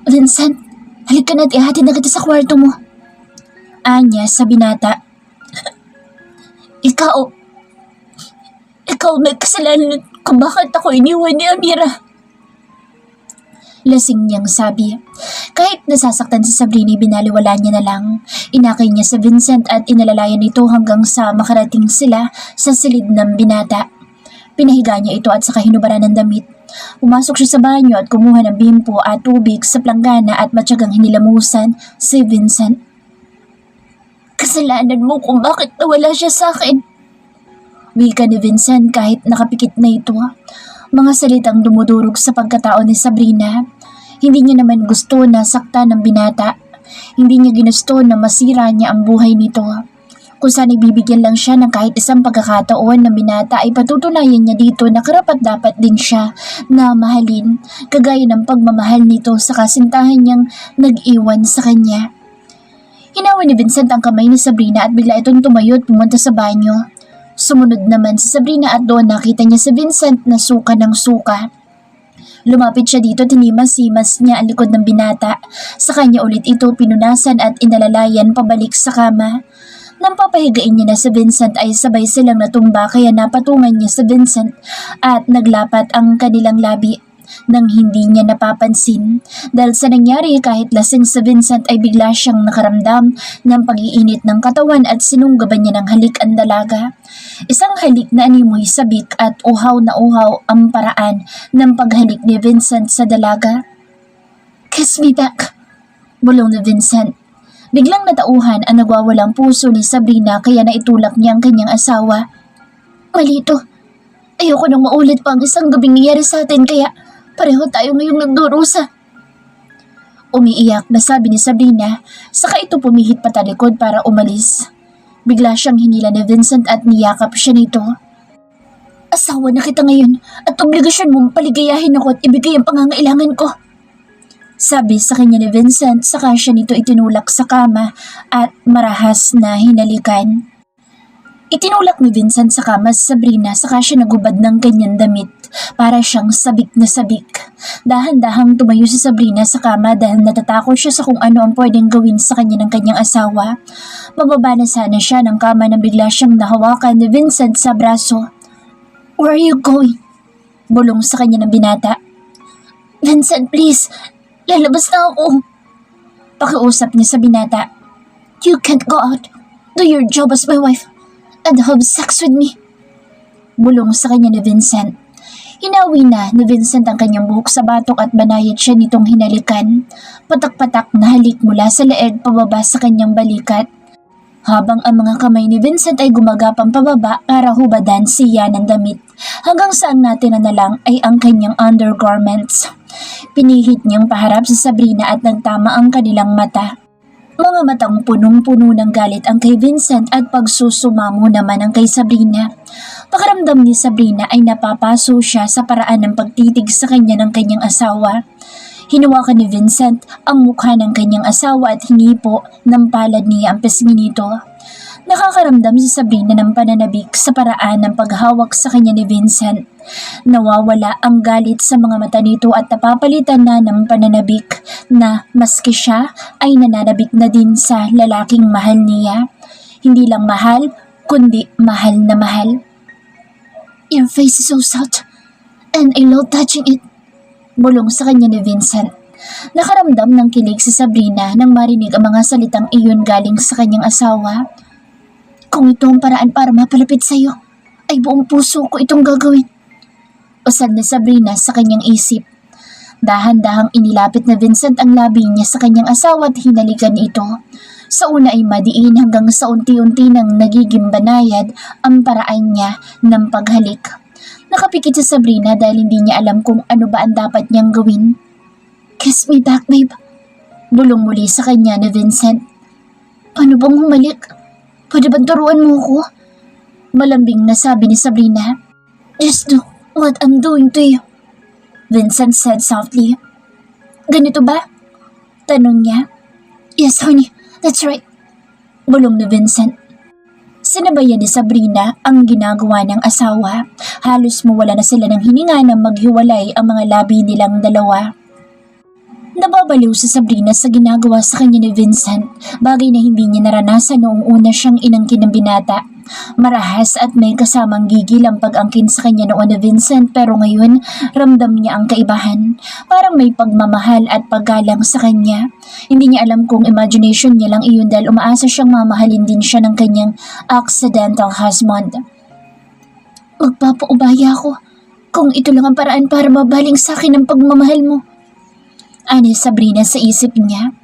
Vincent, halika na't ihatid na kita sa kwarto mo. Anya sa binata. Ikaw may kasalanan kung bakit ako iniwan ni Amira. Lasing niyang sabi. Kahit nasasaktan si Sabrina, binaliwala niya na lang. Inakay niya sa Vincent at inalalayan ito hanggang sa makarating sila sa silid ng binata. Pinahiga niya ito at saka hinubaran ng damit. Pumasok siya sa banyo at kumuha ng bimpo at tubig sa planggana at matyagang hinilamusan si Vincent. Kasalanan mo kung bakit nawala siya sa akin. Wika ni Vincent kahit nakapikit na ito. Mga salitang dumudurog sa pagkatao ni Sabrina. Hindi niya naman gusto na saktan ng binata. Hindi niya ginusto na masira niya ang buhay nito. Kung saan ibibigyan lang siya ng kahit isang pagkakataon ng binata ay patutunayan niya dito na karapat-dapat din siya na mahalin, kagaya ng pagmamahal nito sa kasintahan niyang nag-iwan sa kanya. Hinawan ni Vincent ang kamay ni Sabrina at bigla itong tumayo at pumunta sa banyo. Sumunod naman si Sabrina at doon nakita niya si Vincent na suka ng suka. Lumapit siya dito, tinimas-simas niya ang likod ng binata. Sa kanya ulit ito pinunasan at inalalayan pabalik sa kama. Nang papahigain niya na si Vincent ay sabay silang natumba kaya napatungan niya si Vincent at naglapat ang kanilang labi. Nang hindi niya napapansin. Dahil sa nangyari kahit lasing si Vincent ay bigla siyang nakaramdam ng pag-iinit ng katawan at sinunggaban niya ng halik ang dalaga. Isang halik na animoy sabik at uhaw na uhaw ang paraan ng paghalik ni Vincent sa dalaga. Kiss me back, bulong ni Vincent. Biglang natauhan ang nagwawalang puso ni Sabrina kaya naitulak niya ang kanyang asawa. Mali ito. Ayoko nang maulit pa ang isang gabing nangyari sa atin kaya pareho tayo ngayong nagdurusa. Umiiyak na sabi ni Sabrina, saka ito pumihit patalikod para umalis. Bigla siyang hinila ni Vincent at niyakap siya nito. Asawa na kita ngayon at obligasyon mong paligayahin ako at ibigay ang pangangailangan ko. Sabi sa kanya ni Vincent, saka siya nito itinulak sa kama at marahas na hinalikan. Itinulak ni Vincent sa kama si Sabrina saka siya nagubad ng kanyang damit para siyang sabik na sabik. Dahan-dahang tumayo si Sabrina sa kama dahil natatakot siya sa kung ano ang pwedeng gawin sa kanya ng kanyang asawa. Mababa na sana siya ng kama nang bigla siyang nahawakan ni Vincent sa braso. Where are you going? Bulong sa kanya ng binata. Vincent, please. Lalabas na ako. Pakiusap niya sa binata. You can't go out. Do your job as my wife and have sex with me. Bulong sa kanya ni Vincent. Hinawi na ni Vincent ang kanyang buhok sa batok at banayad siya nitong hinalikan. Patak-patak na halik mula sa leeg pababa sa kanyang balikat. Habang ang mga kamay ni Vincent ay gumagapang pababa para hubadan siya ng damit. Hanggang saan natin na lang ay ang kanyang undergarments. Pinihit niyang paharap sa Sabrina at nagtama ang kanilang mata. Mga matang punong-puno ng galit ang kay Vincent at pagsusumamo naman ang kay Sabrina. Pakiramdam ni Sabrina ay napapaso siya sa paraan ng pagtitig sa kanya ng kanyang asawa. Hinawakan ni Vincent ang mukha ng kanyang asawa at hinipo ng palad niya ang pisngi nito. Nakakaramdam si Sabrina ng pananabik sa paraan ng paghawak sa kanya ni Vincent. Nawawala ang galit sa mga mata nito at napapalitan na ng pananabik na maski siya ay nananabik na din sa lalaking mahal niya. Hindi lang mahal, kundi mahal na mahal. Your face is so soft and I love touching it. Bulong sa kanya ni Vincent. Nakaramdam ng kilig si Sabrina nang marinig ang mga salitang iyon galing sa kanyang asawa. Kung ito ang paraan para mapalapit sa iyo, ay buong puso ko itong gagawin. Usad ni Sabrina sa kanyang isip. Dahan-dahang inilapit na Vincent ang labi niya sa kanyang asawa at hinalikan ito. Sa una ay madiin hanggang sa unti-unti nang nagiging banayad ang paraan niya ng paghalik. Nakapikit si Sabrina dahil hindi niya alam kung ano ba ang dapat niyang gawin. Kiss me back, babe. Bulong muli sa kanya ni Vincent. Paano bang humalik? Pwede bang turuan mo ko? Malambing na sabi ni Sabrina. Just do what I'm doing to you, Vincent said softly. Ganito ba? Tanong niya. Yes, honey. That's right. Bulong ni Vincent. Sinabayan ni Sabrina ang ginagawa ng asawa. Halos mawala na sila ng hininga na maghiwalay ang mga labi nilang dalawa. Nababaliw si Sabrina sa ginagawa sa kanya ni Vincent, bagay na hindi niya naranasan noong una siyang inangkin ng binata. Marahas at may kasamang gigil ang pag-angkin sa kanya noon ni Vincent, pero ngayon ramdam niya ang kaibahan. Parang may pagmamahal at paggalang sa kanya. Hindi niya alam kung imagination niya lang iyon dahil umaasa siyang mamahalin din siya ng kanyang accidental husband. Magpapaubaya ako kung ito lang ang paraan para mabaling sa akin ang pagmamahal mo, ani Sabrina sa isip niya.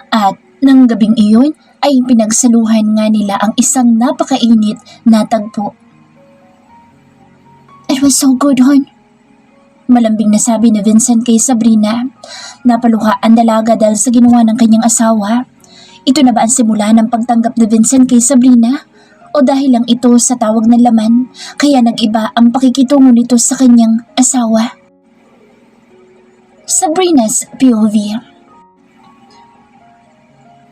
At nang gabing iyon ay pinagsaluhan nga nila ang isang napakainit na tagpo. It was so good, hon. Malambing na sabi ni Vincent kay Sabrina. Napaluha ang dalaga dahil sa ginawa ng kanyang asawa. Ito na ba ang simula ng pagtanggap ni Vincent kay Sabrina? O dahil lang ito sa tawag ng laman, kaya nag-iba ang pakikitungo nito sa kanyang asawa? Sabrina's POV.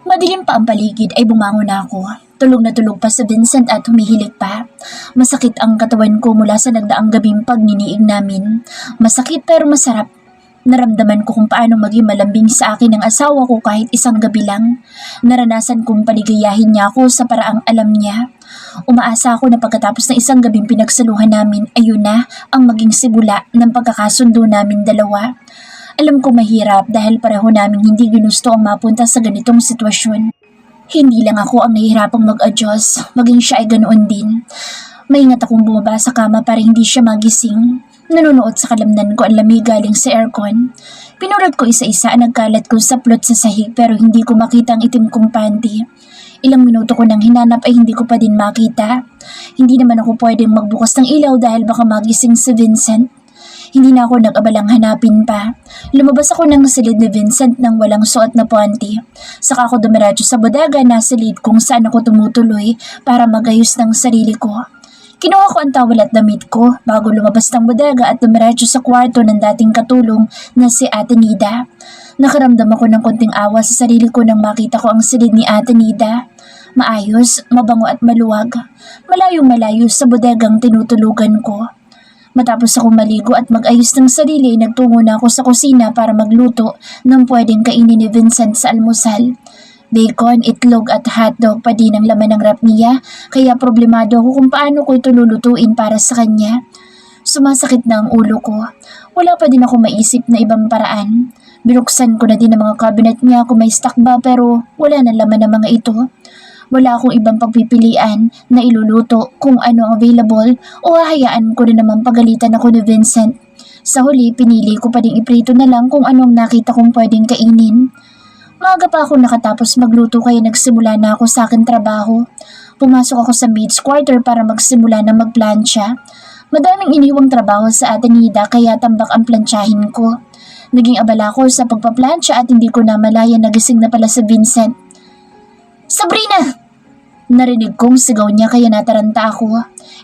Madilim pa ang paligid ay bumangon ako. Tulog na tulog pa si Vincent at humihilik pa. Masakit ang katawan ko mula sa nagdaang gabing pagniniig namin. Masakit pero masarap. Naramdaman ko kung paano maging malambing sa akin ang asawa ko kahit isang gabi lang. Naranasan kong paligayahin niya ako sa paraang alam niya. Umaasa ako na pagkatapos ng isang gabing pinagsaluhan namin, ayun na ang maging sibula ng pagkakasundo namin dalawa. Alam ko mahirap dahil pareho naming hindi ginusto ang mapunta sa ganitong sitwasyon. Hindi lang ako ang nahihirapang mag-adjust, maging siya ay ganoon din. Maingat akong bumaba sa kama para hindi siya magising. Nanunood sa kalamnan ko ang lamig galing sa aircon. Pinulot ko isa-isa ang nagkalat ko sa plot sa sahig pero hindi ko makita ang itim kong panty. Ilang minuto ko nang hinanap ay hindi ko pa din makita. Hindi naman ako pwedeng magbukas ng ilaw dahil baka magising si Vincent. Hindi na ako nag-abalang hanapin pa. Lumabas ako ng silid ni Vincent nang walang suot na panty. Saka ako dumiretso sa bodega na silid kung saan ako tumutuloy para magayos ng sarili ko. Kinuha ko ang towel at damit ko bago lumabas ng bodega at dumiretso sa kwarto ng dating katulong na si Ate Nida. Nakaramdam ako ng konting awa sa sarili ko nang makita ko ang silid ni Ate Nida. Maayos, mabango at maluwag. Malayong malayo sa bodegang tinutulugan ko. Matapos akong maligo at mag-ayos ng sarili, nagtungo na ako sa kusina para magluto ng pwedeng kainin ni Vincent sa almusal. Bacon, itlog at hotdog pa din ang laman ng rep niya, kaya problemado ako kung paano ko ito lulutuin para sa kanya. Sumasakit na ang ulo ko. Wala pa din ako maisip na ibang paraan. Binuksan ko na din ang mga cabinet niya kung may stock ba pero wala na laman ng mga ito. Wala akong ibang pagpipilian na iluluto kung ano ang available o hahayaan ko na naman pagalitan ako ni Vincent. Sa huli, pinili ko pa ding iprito na lang kung anong nakita kong pwedeng kainin. Maaga pa ako nakatapos magluto kaya nagsimula na ako sa aking trabaho. Pumasok ako sa maid's quarter para magsimula na magplansya. Madaming iniwang trabaho sa Ate Nida kaya tambak ang plantsahin ko. Naging abala ko sa pagpaplansya at hindi ko na malaya nagising na pala si Vincent. Sabrina! Narinig kong sigaw niya kaya nataranta ako.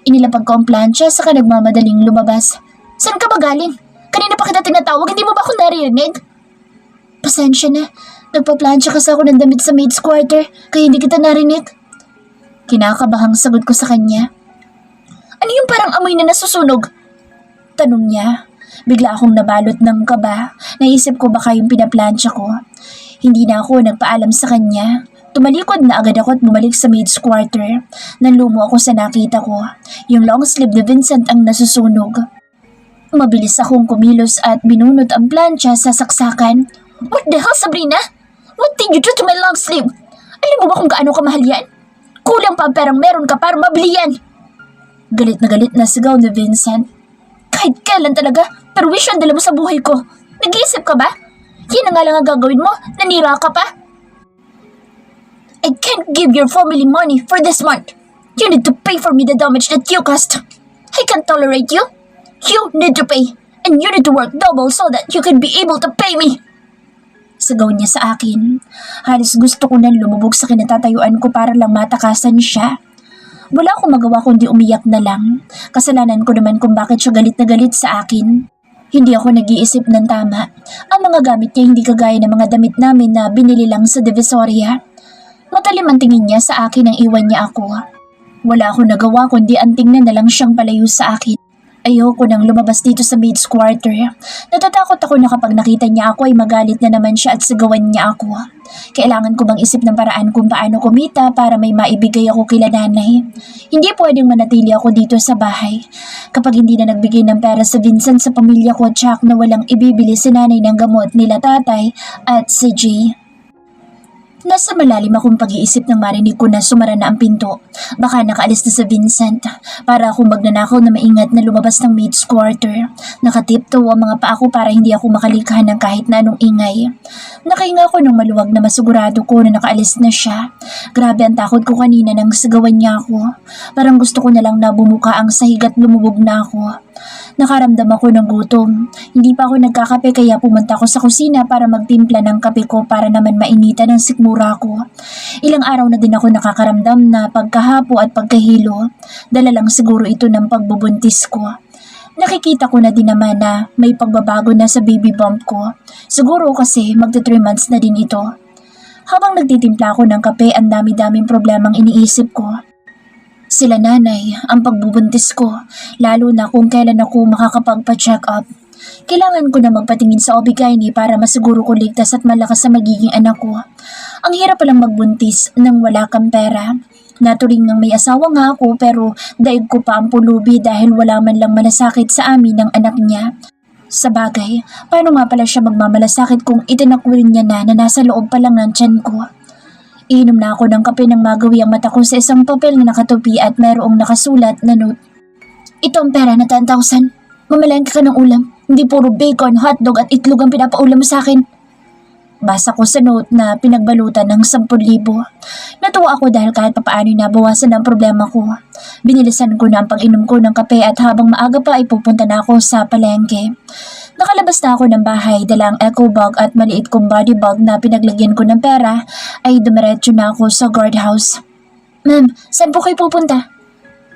Inilapag ko ang plansya saka nagmamadaling lumabas. Saan ka ba galing? Kanina pa kita tinatawag, hindi mo ba ako narinig? Pasensya na. Nagpaplansya kasi ako ng damit sa maid's quarter, kaya hindi kita narinig. Kinakabahang sagot ko sa kanya. Ano yung parang amoy na nasusunog? Tanong niya. Bigla akong nabalot ng kaba. Naisip ko baka yung pinaplansya ko. Hindi na ako nagpaalam sa kanya. Tumalikod na agad ako at bumalik sa maid's quarter. Nanlumo ako sa nakita ko. Yung long sleeve ni Vincent ang nasusunog. Mabilis akong kumilos at binunot ang plansya sa saksakan. What the hell, Sabrina? What did you do to my long sleeve? Alam mo ba kung gaano kamahal yan? Kulang pa ang perang meron ka para mabili yan. Galit na sigaw ni Vincent. Kahit kailan talaga, pero wish ang dala mo sa buhay ko. Nag-iisip ka ba? Yan ang nga lang ang gagawin mo, nanira ka pa. I can't give your family money for this month. You need to pay for me the damage that you caused. I can't tolerate you. You need to pay, and you need to work double so that you can be able to pay me. Sigaw niya sa akin. Halos gusto ko nang lumubog sa kinatatayuan ko para lang matakasan siya. Wala akong magawa kundi umiyak na lang. Kasalanan ko naman kung bakit siya galit na galit sa akin. Hindi ako nag-iisip ng tama. Ang mga gamit niya hindi kagaya ng mga damit namin na binili lang sa Divisoria. Matalim ang tingin niya sa akin nang iwan niya ako. Wala akong nagawa kundi ang tingnan na lang siyang palayo sa akin. Ayoko nang lumabas dito sa maid's quarter. Natatakot ako na kapag nakita niya ako ay magalit na naman siya at sigawan niya ako. Kailangan ko bang isip ng paraan kung paano kumita para may maibigay ako kila nanay. Hindi pwedeng manatili ako dito sa bahay. Kapag hindi na nagbigay ng pera sa Vincent sa pamilya ko, tsak na walang ibibili si nanay ng gamot nila tatay at si Jay. Nasa malalim akong pag-iisip nang marinig ko na sumara na ang pinto. Baka nakaalis na sa Vincent. Para akong magnanakaw na maingat na lumabas ng maid's quarter. Nakatiptoe ang mga paa ko para hindi ako makalikha ng kahit na anong ingay. Nakahinga ako ng maluwag na masigurado ko na nakaalis na siya. Grabe ang takot ko kanina nang sigawan niya ako. Parang gusto ko na lang na bumuka ang sahig at lumubog na ako. Nakaramdam ako ng gutom. Hindi pa ako nagkakape kaya pumunta ako sa kusina para magtimpla ng kape ko para naman mainitan ang sikmura ko. Ilang araw na din ako nakakaramdam na pagkahapo at pagkahilo. Dala lang siguro ito ng pagbubuntis ko. Nakikita ko na din naman na may pagbabago na sa baby bump ko. Siguro kasi magta 3 months na din ito. Habang nagtitimpla ako ng kape, ang dami-daming problemang iniisip ko. Sila nanay, ang pagbubuntis ko, lalo na kung kailan ako makakapagpa-check up. Kailangan ko na magpatingin sa OB-GYN para masiguro ko ligtas at malakas sa magiging anak ko. Ang hirap palang magbuntis nang wala kang pera. Naturing nang may asawa nga ako pero daig ko pa ang pulubi dahil wala man lang malasakit sa amin ng anak niya. Sa bagay, paano nga pala siya magmamalasakit kung itinakwil niya na nasa loob pa lang ng tiyan ko? Iinom na ako ng kape nang magawi ang mata ko sa isang papel na nakatupi at mayroong nakasulat na note. Ito ang pera na 10,000. Mamalengke ka ng ulam. Hindi puro bacon, hotdog at itlog ang pinapaulam mo sa akin. Basa ko sa note na pinagbalutan ng 10,000. Natuwa ako dahil kahit papaano nabawasan ang problema ko. Binilisan ko na ang pag-inom ko ng kape at habang maaga pa ay pupunta na ako sa palengke. Nakalabas na ako ng bahay, dala ang eco bag at maliit kong body bag na pinaglagyan ko ng pera, ay dumiretso na ako sa guardhouse. Ma'am, saan po kayo pupunta?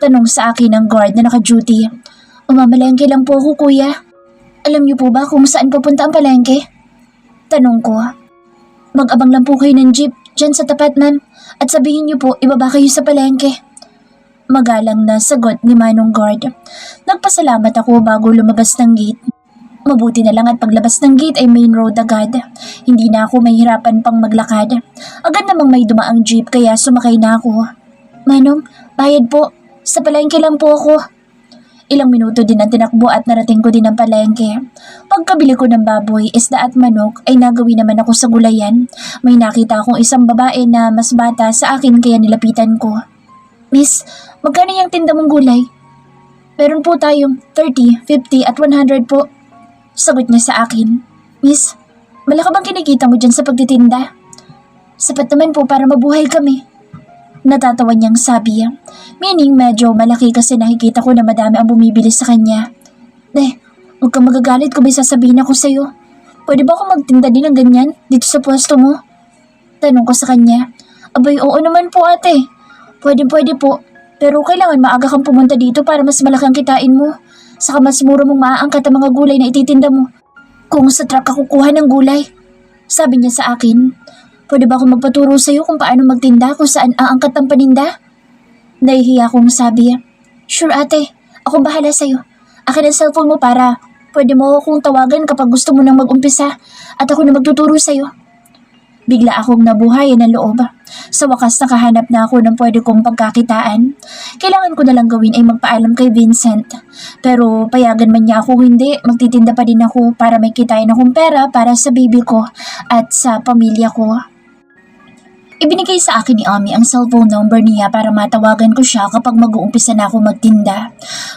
Tanong sa akin ng guard na naka-duty. Umamalengke lang po ako, kuya. Alam niyo po ba kung saan pupunta ang palengke? Tanong ko. Mag-abang lang po kayo ng jeep dyan sa tapat, ma'am, at sabihin niyo po ibaba kayo sa palengke. Magalang na sagot ni Manong Guard. Nagpasalamat ako bago lumabas ng gate. Mabuti na lang at paglabas ng gate ay main road agad. Hindi na ako mahirapan pang maglakad. Agad namang may dumaang jeep kaya sumakay na ako. Manong, bayad po. Sa palengke lang po ako. Ilang minuto din ang tinakbo at narating ko din ang palengke. Pagkabili ko ng baboy, isda at manok ay nagawi naman ako sa gulayan. May nakita akong isang babae na mas bata sa akin kaya nilapitan ko. Miss, magkano yung tinda mong gulay? Meron po tayong 30, 50 at 100 po. Sagot niya sa akin. Miss, malaki bang kinikita mo dyan sa pagtitinda? Sapat naman po para mabuhay kami. Natatawa niyang sabi. Meaning medyo malaki kasi nakikita ko na madami ang bumibili sa kanya. Huwag kang magagalit kung may sasabihin ako sa'yo. Pwede ba ako magtinda din ng ganyan dito sa pwesto mo? Tanong ko sa kanya. Abay, oo naman po ate. Pwede po. Pero kailangan maaga kang pumunta dito para mas malaki ang kitain mo. Saka mas mura mong maaangkat ang mga gulay na ititinda mo. Kung sa truck ka kukuha ng gulay. Sabi niya sa akin. Pwede ba ako magpaturo sa'yo kung paano magtinda kung saan aangkat ang paninda? Nahihiya akong sabi. Sure ate, ako bahala sa'yo. Akin ang cellphone mo para pwede mo akong tawagan kapag gusto mo nang mag-umpisa at ako na magtuturo sa'yo. Bigla akong nabuhayan ng loob. Sa wakas nakahanap na ako ng pwede kong pagkakitaan. Kailangan ko na lang gawin ay magpaalam kay Vincent. Pero payagan man niya ako hindi, magtitinda pa din ako para may kitain akong pera para sa baby ko at sa pamilya ko. Ibinigay sa akin ni Ami ang cellphone number niya para matawagan ko siya kapag mag-uumpisa na ako magtinda.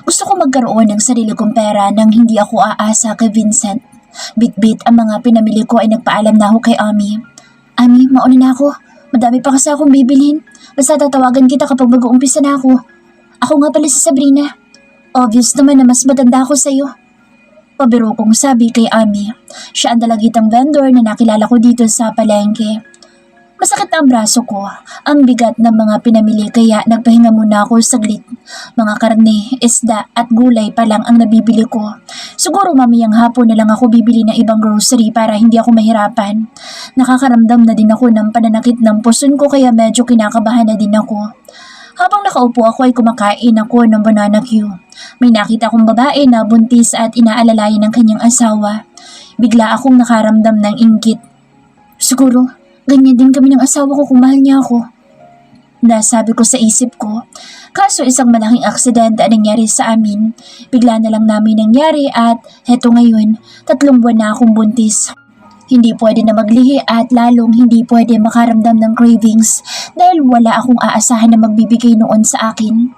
Gusto ko magkaroon ng sarili kong pera nang hindi ako aasa kay Vincent. Bit-bit ang mga pinamili ko ay nagpaalam na ako kay Ami. Ami, mauna na ako. Madami pa kasi akong bibilhin. Basta tatawagan kita kapag mag-uumpisa na ako. Ako nga pala si Sabrina. Obvious naman na mas matanda ako sa'yo. Pabiro kong sabi kay Ami. Siya ang dalagitang vendor na nakilala ko dito sa palengke. Masakit na ang braso ko, ang bigat ng mga pinamili kaya nagpahinga muna ako saglit. Mga karne, isda at gulay pa lang ang nabibili ko. Siguro mamayang hapon na lang ako bibili ng ibang grocery para hindi ako mahirapan. Nakakaramdam na din ako ng pananakit ng puson ko kaya medyo kinakabahan na din ako. Habang nakaupo ako ay kumakain ako ng banana Q. May nakita akong babae na buntis at inaalalayan ng kanyang asawa. Bigla akong nakaramdam ng inggit. Siguro, ganyan din kami ng asawa ko kung mahal niya ako. Nasabi ko sa isip ko. Kaso isang malaking aksidente ang nangyari sa amin. Bigla na lang namin nangyari at heto ngayon, 3 buwan na akong buntis. Hindi pwede na maglihi at lalong hindi pwede makaramdam ng cravings dahil wala akong aasahan na magbibigay noon sa akin.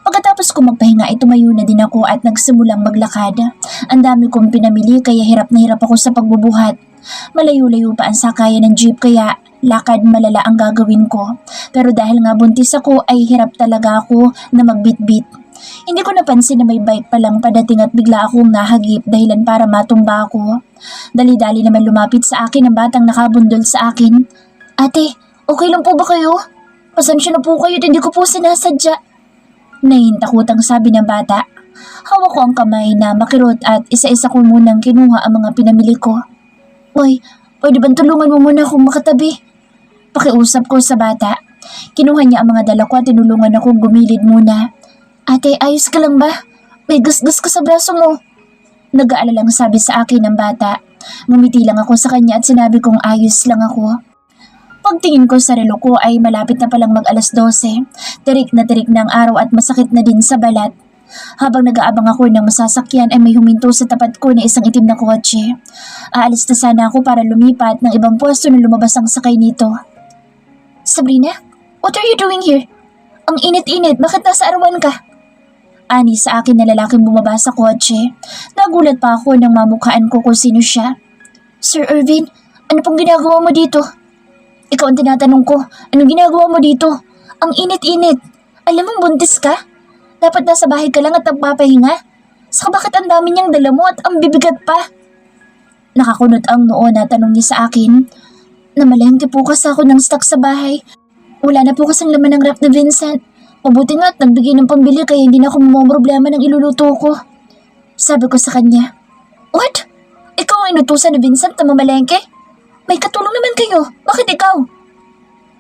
Pagkatapos ko magpahinga ay tumayo na din ako at nagsimulang maglakad. Ang dami kong pinamili kaya hirap na hirap ako sa pagbubuhat. Malayo-layo pa ang sakayan ng jeep kaya lakad malala ang gagawin ko. Pero dahil nga buntis ako ay hirap talaga ako na magbitbit. Hindi ko napansin na may bike palang padating at bigla akong nahagip dahilan para matumba ako. Dali-dali naman lumapit sa akin ang batang nakabundol sa akin. Ate, okay lang po ba kayo? Pasensya na po kayo at hindi ko po sinasadya. Nahintakutang sabi ng bata. Hawak ko ang kamay na makirot at isa-isa ko munang kinuha ang mga pinamili ko. Uy, pwede bang tulungan mo muna akong makatabi? Pakiusap ko sa bata. Kinuha niya ang mga dala ko at tinulungan akong gumilid muna. Ate, ayos ka lang ba? May gasgas ka sa braso mo. Nag-aalalang sabi sa akin ng bata. Ngumiti lang ako sa kanya at sinabi kong ayos lang ako. Pagtingin ko sa relo ko ay malapit na palang mag-alas 12. Tirik na ang araw at masakit na din sa balat. Habang nag-aabang ako ng masasakyan ay may huminto sa tapat ko na isang itim na kotse. Aalis na sana ako para lumipat ng ibang pwesto na lumabas ang sakay nito. Sabrina, what are you doing here? Ang init-init, bakit nasa arawan ka? Ani sa akin na lalaking bumaba sa kotse. Nagulat pa ako nang mamukhaan ko kung sino siya. Sir Irvin, ano pong ginagawa mo dito? Ikaw ang tinatanong ko, anong ginagawa mo dito? Ang init-init. Alam mong buntis ka? Dapat nasa bahay ka lang at nagpapahinga. Saka bakit ang dami niyang dala mo at ang bibigat pa? Nakakunot ang noo na tanong niya sa akin. Namalengke po kasi ako ng stock sa bahay. Wala na po kasing laman ng rep ni Vincent. Mabuti nga at nagbigay ng pambili kaya hindi na ako mamroblema ng iluluto ko. Sabi ko sa kanya. What? Ikaw ang inutusan ni Vincent na mamalengke? May katulong naman kayo. Bakit ikaw?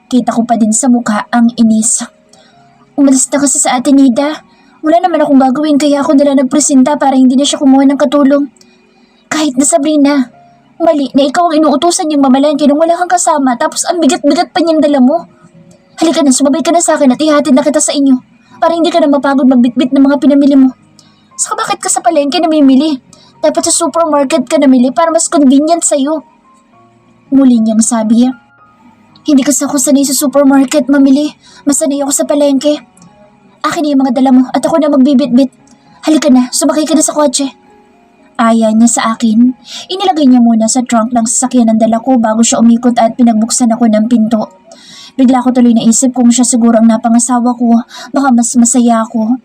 Kita ko pa din sa mukha ang inis. Umalis na kasi sa atin, Nida. Wala naman akong gagawin kaya ako nila nagpresenta para hindi na siya kumuha ng katulong. Kahit na Sabrina, mali na ikaw ang inuutusan niyang mamalengke nung wala kang kasama tapos ang bigat-bigat pa niyang dala mo. Halika na, sumabay ka na sa akin at ihatid na kita sa inyo para hindi ka na mapagod magbitbit ng mga pinamili mo. Saka bakit ka sa palengke namimili? Dapat sa supermarket ka namili para mas convenient sa'yo. Muli niyang sabi. Hindi kasi ako sanay sa supermarket mamili. Mas sanay ako sa palengke. Akin na yung mga dala mo at ako na magbibitbit. Halika na, sumakay ka na sa kotse. Aya niya sa akin. Inilagay niya muna sa trunk ng sasakyan ng dala ko bago siya umikot at pinagbuksan ako ng pinto. Bigla ko tuloy naisip kung siya siguro ang napangasawa ko, baka mas masaya ako.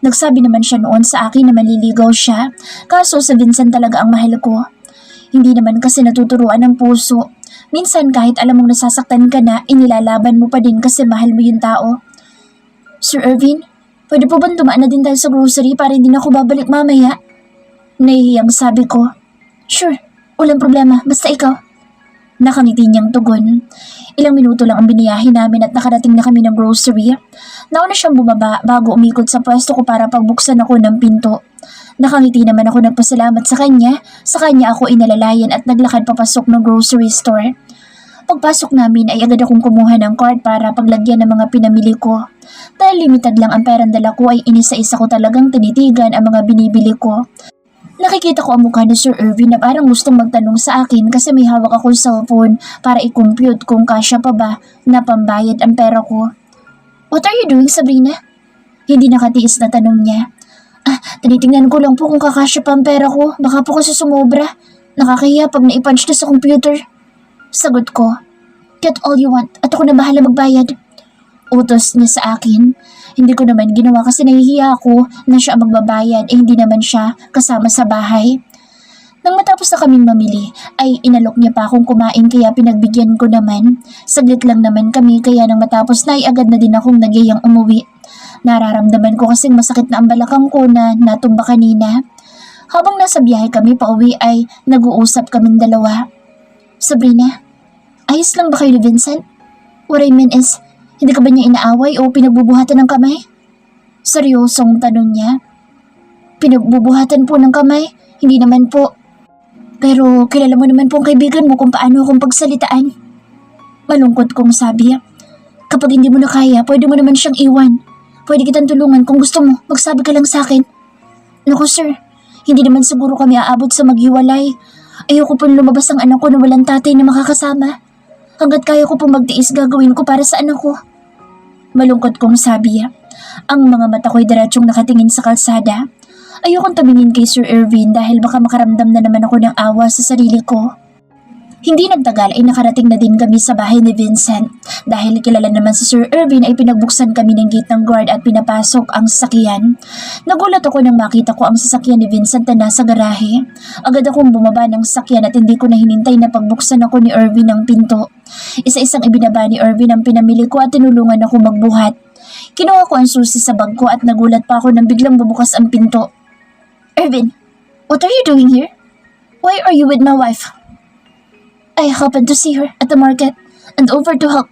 Nagsabi naman siya noon sa akin na maliligaw siya, kaso sa Vincent talaga ang mahal ko. Hindi naman kasi natuturuan ng puso. Minsan kahit alam mong nasasaktan ka na, inilalaban mo pa din kasi mahal mo yung tao. Sir Irvin, pwede po bang dumaan na din tayo sa grocery para hindi na ako babalik mamaya? Nahihiyang sabi ko. Sure, walang problema, basta ikaw. Nakangiti niyang tugon. Ilang minuto lang ang biniyahe namin at nakarating na kami ng grocery. Nauna siyang bumaba bago umikot sa pwesto ko para pagbuksan ako ng pinto. Nakangiti naman ako nagpasalamat sa kanya ako inalalayan at naglakad papasok ng grocery store. Pagpasok namin ay agad akong kumuha ng card para paglagyan ng mga pinamili ko. Dahil limited lang ang perang dala ko ay inisa-isa ko talagang tinitigan ang mga binibili ko. Nakikita ko ang mukha ni Sir Irvin na parang gustong magtanong sa akin kasi may hawak akong cellphone para i-compute kung kasya pa ba na pambayad ang pera ko. What are you doing, Sabrina? Hindi nakatiis na tanong niya. Tinitingnan ko lang po kung kakasya pa ang pera ko. Baka po kasi sumobra. Nakakahiya pag naipunch na sa computer. Sagot ko. Get all you want at ako na bahala magbayad. Utos niya sa akin. Hindi ko naman ginawa kasi nahihiya ako na siya ang magbabayad hindi naman siya kasama sa bahay. Nang matapos na kaming mamili ay inalok niya pa akong kumain kaya pinagbigyan ko naman. Saglit lang naman kami kaya nang matapos na ay agad na din akong nagyayang umuwi. Nararamdaman ko kasing masakit na ang balakang ko na natumba kanina. Habang nasa biyahe kami pauwi ay nag-uusap kaming dalawa. Sabrina, ayos lang ba kayo ni Vincent? What I mean is, Hindi ka ba niya inaaway o pinagbubuhatan ng kamay? Seryosong tanong niya. Pinagbubuhatan po ng kamay? Hindi naman po. Pero kilala mo naman pong kaibigan mo kung paano akong pagsalitaan. Malungkot kong sabi. Kapag hindi mo na kaya, pwede mo naman siyang iwan. Pwede kitang tulungan kung gusto mo. Magsabi ka lang sa akin. Naku sir, hindi naman siguro kami aabot sa maghiwalay. Ayoko pong lumabas ang anak ko na walang tatay na makakasama. Hanggat kaya ko pong magtiis gagawin ko para sa anak ko. Malungkot kong sabi. Ang mga mata ko'y diretsyong nakatingin sa kalsada. Ayokong tumingin kay Sir Irvin dahil baka makaramdam na naman ako ng awa sa sarili ko. Hindi nagtagal ay nakarating na din kami sa bahay ni Vincent. Dahil kilala naman si Sir Irvin ay pinagbuksan kami ng gate ng guard at pinapasok ang sasakyan. Nagulat ako nang makita ko ang sasakyan ni Vincent na nasa garahe. Agad akong bumaba ng sasakyan at hindi ko na hinintay na pagbuksan ako ni Irvin ng pinto. Isa-isang ibinaba ni Irvin ang pinamili ko at tinulungan ako magbuhat. Kinuha ko ang susi sa bag ko at nagulat pa ako nang biglang bumukas ang pinto. Irvin, what are you doing here? Why are you with my wife? I happened to see her at the market and offered to help.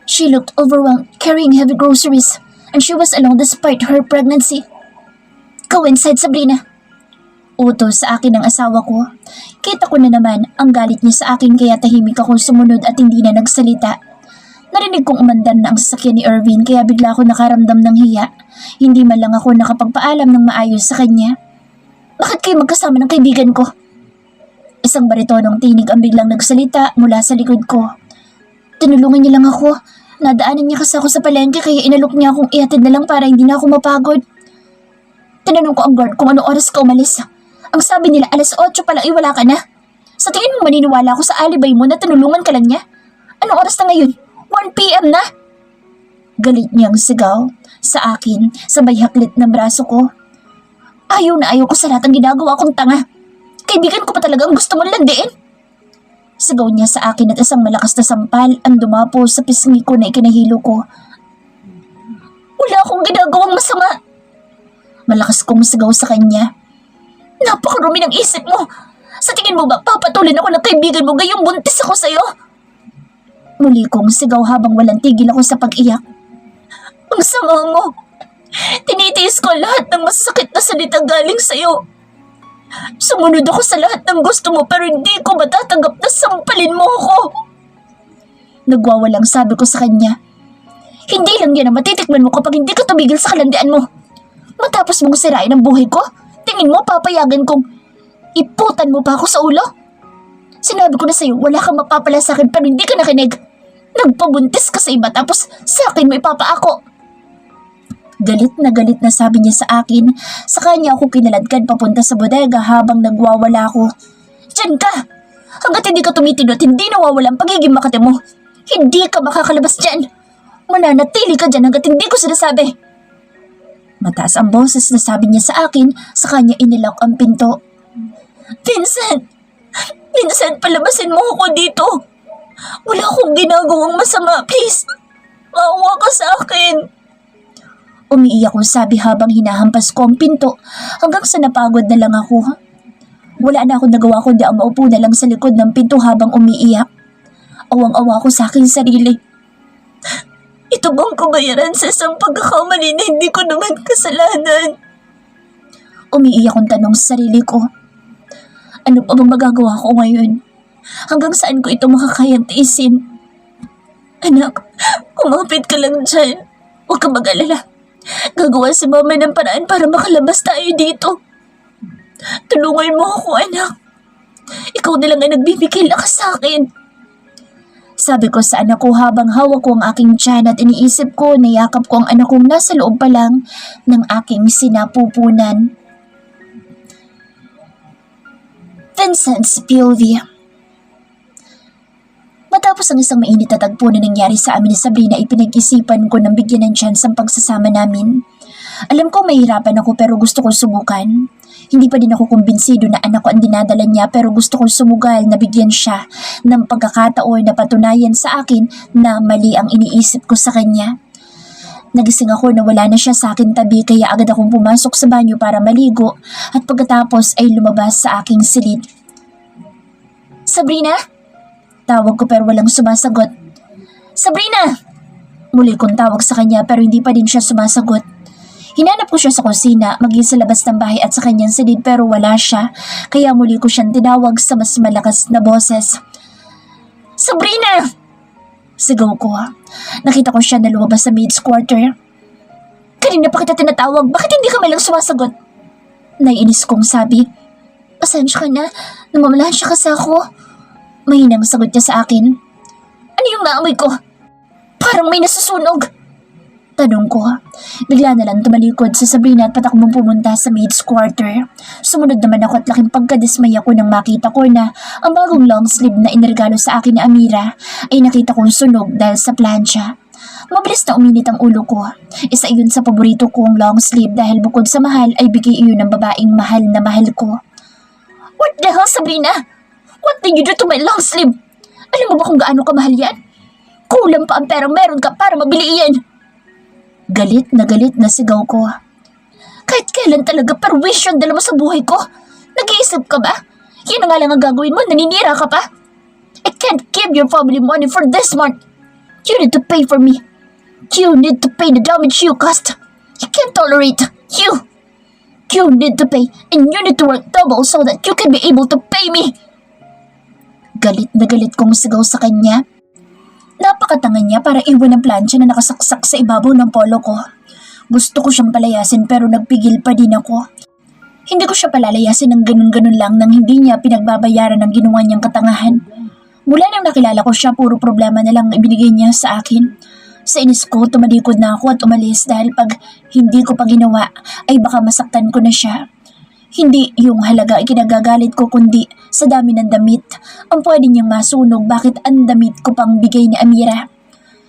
She looked overwhelmed, carrying heavy groceries, and she was alone despite her pregnancy. Go inside, Sabrina. Utos sa akin ng asawa ko. Kita ko na naman ang galit niya sa akin kaya tahimik akong sumunod at hindi na nagsalita. Narinig kong umandan na ang sasakyan ni Irvin kaya bigla ako nakaramdam ng hiya. Hindi man lang ako nakapagpaalam ng maayos sa kanya. Bakit kayo magkasama ng kaibigan ko? Isang baritonong tinig ang biglang nagsalita mula sa likod ko. Tinulungan niya lang ako. Nadaanan niya kasi ako sa palengke kaya inalok niya akong ihatid na lang para hindi na ako mapagod. Tinanong ko ang guard kung anong oras ka umalis. Ang sabi nila 8:00 pa lang wala ka na. Sa tingin mo maniniwala ako sa alibay mo na tinulungan ka lang niya? Anong oras na ngayon? 1 PM na? Galit niyang sigaw sa akin sa may haklit ng braso ko. Ayaw na ayaw ko sa lahat ng ginagawa kong tanga. Kaibigan ko pa talagang gusto mong landiin. Sigaw niya sa akin at isang malakas na sampal ang dumapo sa pisngi ko na ikinahilo ko. Wala akong ginagawang masama. Malakas kong sigaw sa kanya. Napakarumi ng isip mo. Sa tingin mo ba papatuloy ako ng kaibigan mo gayong buntis ako sa'yo? Muli kong sigaw habang walang tigil ako sa pag-iyak. Ang sama mo. Tinitiis ko lahat ng masasakit na salita galing sa'yo. Sumunod ako sa lahat ng gusto mo pero hindi ko matatanggap na sampalin mo ako. Nagwawalang sabi ko sa kanya. Hindi lang yan ang matitikman mo kapag hindi ka tumigil sa kalandian mo. Matapos mong sirain ang buhay ko, tingin mo papayagan kong iputan mo pa ako sa ulo? Sinabi ko na sa'yo, wala kang mapapala sa akin pero hindi ka nakinig. Nagpabuntis ka sa iba tapos sa akin mo ipapaako. Galit na sabi niya sa akin. Sa kanya ako kinaladkad papunta sa bodega habang nagwawala ako. Diyan ka! Hanggat hindi ka tumitino at hindi nawawala ang pagiging makate mo, hindi ka makakalabas dyan. Mananatili ka dyan hanggat hindi ko sinasabi. Mataas ang boses na sabi niya sa akin, sa kanya inilak ang pinto. Vincent! Vincent, palabasin mo ako dito. Wala akong ginagawang masama, please. Maawa ka sa akin. Umiiyak kong sabi habang hinahampas ko ang pinto hanggang sa napagod na lang ako. Wala na akong nagawa kundi ang maupo na lang sa likod ng pinto habang umiiyak. Awang-awa ko sa aking sarili. Ito bang kabayaran sa isang pagkakamali na hindi ko naman kasalanan? Umiiyak kong tanong sa sarili ko. Ano pa bang magagawa ko ngayon? Hanggang saan ko ito makakayang tiisin? Anak, kumapit ka lang dyan. Huwag ka mag-alala. Gagawa si mama ng paraan para makalabas tayo dito. Tulungan mo ako, anak. Ikaw na lang ang nagbibigay lakas sa akin. Sabi ko sa anak ko habang hawak ko ang aking tiyan at iniisip ko na yakap ko ang anak kong nasa loob pa lang ng aking sinapupunan. Vincent's POV. Matapos ang isang mainit na tagpo na nangyari sa amin ni Sabrina ay pinag-isipan ko ng bigyan ng chance ang pagsasama namin. Alam ko mahirapan ako pero gusto kong subukan. Hindi pa din ako kumbinsido na anak ko ang dinadala niya pero gusto kong sumugal na bigyan siya ng pagkakataon na patunayan sa akin na mali ang iniisip ko sa kanya. Nagising ako na wala na siya sa akin tabi kaya agad akong pumasok sa banyo para maligo at pagkatapos ay lumabas sa aking silid. Sabrina? Tawag ko pero walang sumasagot. Sabrina! Muli kong tawag sa kanya pero hindi pa din siya sumasagot. Hinanap ko siya sa kusina, maging sa labas ng bahay at sa kanyang silid pero wala siya. Kaya muli ko siyang tinawag sa mas malakas na boses. Sabrina! Sigaw ko. Nakita ko siya na lumabas sa maid's quarter. Kanina pa kita tinatawag, bakit hindi ka malang sumasagot? Naiinis kong sabi. Pasensya ka na, namamalahan siya kasi ako. Mahinang sagot niya sa akin. Ano yung naamoy ko? Parang may nasusunog. Tanong ko. Bigla na lang tumalikod sa Sabrina at patakbong pumunta sa maid's quarter. Sumunod naman ako at laking pagkadismaya ko nang makita ko na ang bagong long sleeve na inregalo sa akin ni Amira ay nakita kong sunog dahil sa plancha. Mabilis na uminit ang ulo ko. Isa iyon sa paborito kong long sleeve dahil bukod sa mahal ay bigay iyon ng babaeng mahal na mahal ko. What the hell, Sabrina? What did you do to my long sleeve? Alam mo ba kung gaano kamahal yan? Kulang pa ang perang meron ka para mabili iyan. Galit na sigaw ko. Kahit kailan talaga perwisyon dala mo sa buhay ko? Nag-iisip ka ba? Yan nga lang ang gagawin mo, naninira ka pa? I can't give your family money for this month. You need to pay for me. You need to pay the damage you caused. You can't tolerate. You need to pay and you need to work double so that you can be able to pay me. Galit na galit kong sigaw sa kanya. Napakatanga niya para iwan ang plancha na nakasaksak sa ibabaw ng polo ko. Gusto ko siyang palayasin pero nagpigil pa din ako. Hindi ko siya palalayasin ng ganun-ganun lang nang hindi niya pinagbabayaran ng ginawa niyang katangahan. Mula nang nakilala ko siya, puro problema na lang ibinigay niya sa akin. Sa inis ko, tumalikod na ako at umalis dahil pag hindi ko pa ginawa ay baka masaktan ko na siya. Hindi yung halaga ay kinagagalit ko kundi sa dami ng damit. Ang pwede niyang masunog bakit ang damit ko pang bigay ni Amira.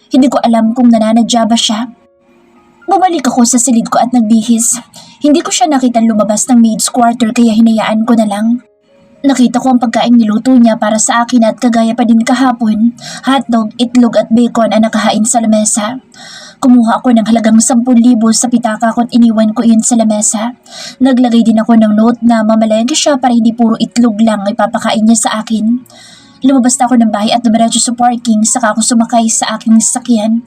Hindi ko alam kung nananadya ba siya. Bumalik ako sa silid ko at nagbihis. Hindi ko siya nakitang lumabas ng maid's quarter kaya hinayaan ko na lang. Nakita ko ang pagkaing niluto niya para sa akin at kagaya pa din kahapon, hotdog, itlog at bacon ang nakahain sa lamesa. Kumuha ako ng halagang 10,000 sa pitaka ko at iniwan ko iyon sa lamesa. Naglagay din ako ng note na mamalengke siya para hindi puro itlog lang ay papakain niya sa akin. Lumabas na ako ng bahay at dumiretso sa parking saka ako sumakay sa aking sasakyan.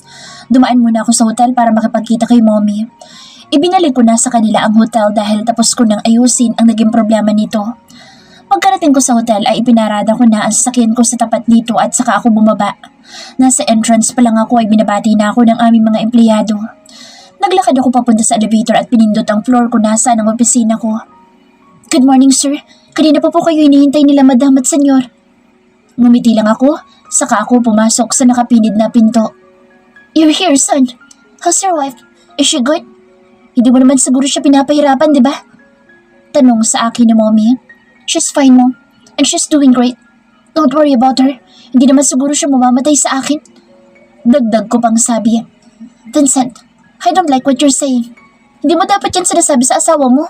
Dumaan muna ako sa hotel para makipagkita kay mommy. Ibinalik ko na sa kanila ang hotel dahil tapos ko nang ayusin ang naging problema nito. Pagkarating ko sa hotel ay ipinarada ko na ang sasakyan ko sa tapat nito at saka ako bumaba. Nasa entrance pa lang ako ay binabati na ako ng aming mga empleyado. Naglakad ako papunta sa elevator at pinindot ang floor kung nasaan ang opisina ko. Good morning, sir. Kanina pa po kayo hinihintay nila madam at senyor. Ngumiti lang ako, saka ako pumasok sa nakapinid na pinto. You're here, son. How's your wife? Is she good? Hindi mo naman siguro siya pinapahirapan, di ba? Tanong sa akin ni mommy. She's fine, mom. And she's doing great. Don't worry about her. Hindi naman siguro siya mamamatay sa akin. Dagdag ko pang sabi. Vincent, I don't like what you're saying. Hindi mo dapat yan sinasabi sa asawa mo.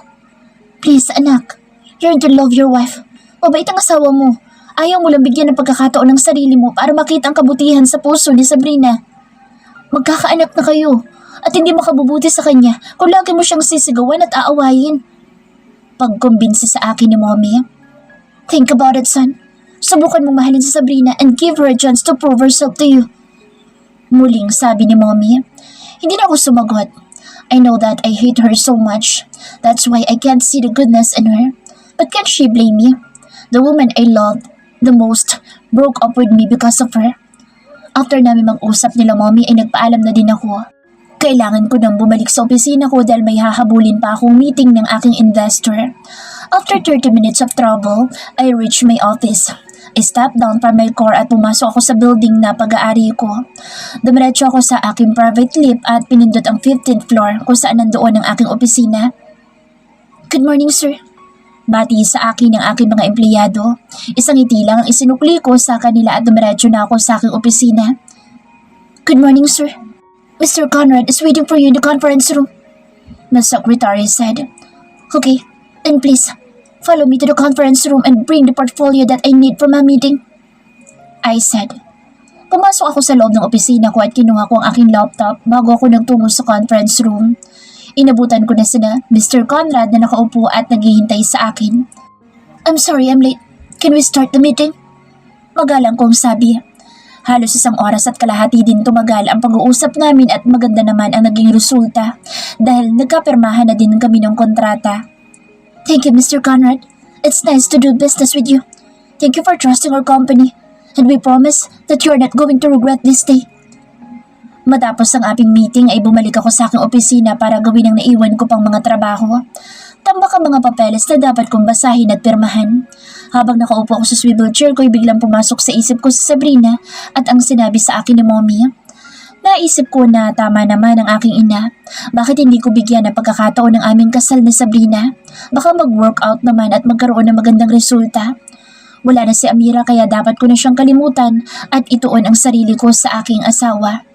Please, anak. Learn to love your wife. Mabait ang asawa mo. Ayaw mo lang bigyan ng pagkakataon ng sarili mo para makita ang kabutihan sa puso ni Sabrina. Magkakaanak na kayo. At hindi makabubuti sa kanya kung lagi mo siyang sisigawan at aawayin. Pagkumbinsi sa akin ni mommy. Think about it, son. Subukan mong mahalin si Sabrina and give her a chance to prove herself to you. Muling sabi ni mommy. Hindi na ako sumagot. I know that I hate her so much. That's why I can't see the goodness in her. But can't she blame me? The woman I loved the most broke up with me because of her. After namin mag-usap nila mommy ay nagpaalam na din ako. Kailangan ko nang bumalik sa opisina ko dahil may hahabulin pa akong meeting ng aking investor. After 30 minutes of travel, I reached my office. I stepped down from my car at pumasok ako sa building na pag-aari ko. Dumiretso ako sa aking private lift at pinindot ang 15th floor kung saan nandoon ang aking opisina. Good morning, sir. Bati sa akin ng aking mga empleyado. Isang ngiti lang ang isinukli ko sa kanila at dumiretso na ako sa aking opisina. Good morning, sir. Mr. Conrad is waiting for you in the conference room. The secretary said. Okay, then please, follow me to the conference room and bring the portfolio that I need for my meeting. I said. Pumasok ako sa loob ng opisina ko at kinuha ko ang aking laptop bago ako nagtungo sa conference room. Inabutan ko na sina Mr. Conrad na nakaupo at naghihintay sa akin. I'm sorry I'm late. Can we start the meeting? Magalang kong sabi. Halos 1 oras at kalahati din tumagal ang pag-uusap namin at maganda naman ang naging resulta dahil nagkapirmahan na din kami ng kontrata. Thank you, Mr. Conrad. It's nice to do business with you. Thank you for trusting our company and we promise that you're not going to regret this day. Matapos ang aming meeting ay bumalik ako sa aking opisina para gawin ang naiwan ko pang mga trabaho. Tambak ang mga papeles na dapat kong basahin at pirmahan. Habang nakaupo ako sa swivel chair ko ay biglang pumasok sa isip ko si Sabrina at ang sinabi sa akin ni Mommy. Naisip ko na tama naman ang aking ina. Bakit hindi ko bigyan ng pagkakataon ng aming kasal ni Sabrina? Baka mag-workout naman at magkaroon ng magandang resulta. Wala na si Amira kaya dapat ko na siyang kalimutan at ituon ang sarili ko sa aking asawa.